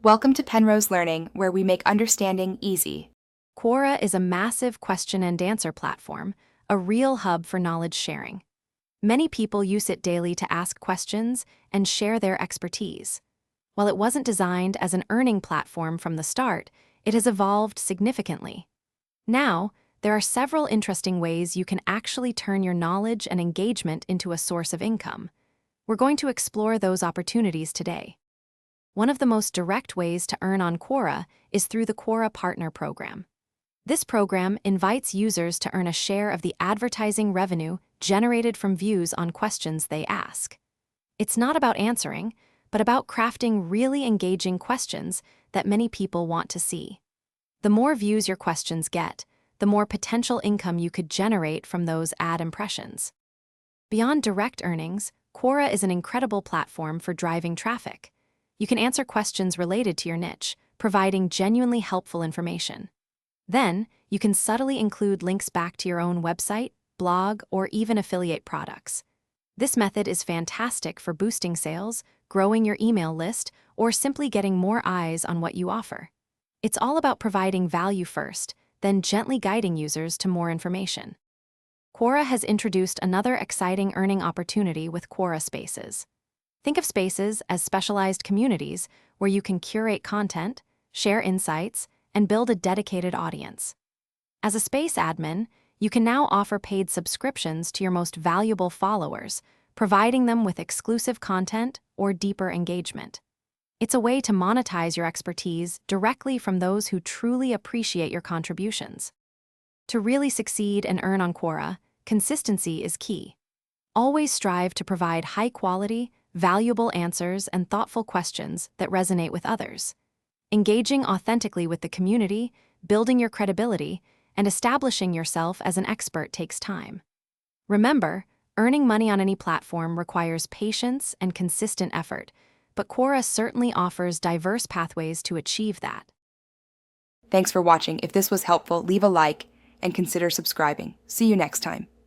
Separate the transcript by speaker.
Speaker 1: Welcome to Penrose Learning, where we make understanding easy.
Speaker 2: Quora is a massive question and answer platform, a real hub for knowledge sharing. Many people use it daily to ask questions and share their expertise. While it wasn't designed as an earning platform from the start, it has evolved significantly. Now, there are several interesting ways you can actually turn your knowledge and engagement into a source of income. We're going to explore those opportunities today. One of the most direct ways to earn on Quora is through the Quora Partner Program. This program invites users to earn a share of the advertising revenue generated from views on questions they ask. It's not about answering, but about crafting really engaging questions that many people want to see. The more views your questions get, the more potential income you could generate from those ad impressions. Beyond direct earnings, Quora is an incredible platform for driving traffic. You can answer questions related to your niche, providing genuinely helpful information. Then, you can subtly include links back to your own website, blog, or even affiliate products. This method is fantastic for boosting sales, growing your email list, or simply getting more eyes on what you offer. It's all about providing value first, then gently guiding users to more information. Quora has introduced another exciting earning opportunity with Quora Spaces. Think of Spaces as specialized communities where you can curate content, share insights, and build a dedicated audience. As a Space admin, you can now offer paid subscriptions to your most valuable followers, providing them with exclusive content or deeper engagement. It's a way to monetize your expertise directly from those who truly appreciate your contributions. To really succeed and earn on Quora, consistency is key. Always strive to provide high-quality, valuable answers and thoughtful questions that resonate with others. Engaging authentically with the community, building your credibility, and establishing yourself as an expert takes time. Remember, earning money on any platform requires patience and consistent effort, but Quora certainly offers diverse pathways to achieve that.
Speaker 1: Thanks for watching. If this was helpful, leave a like and consider subscribing. See you next time.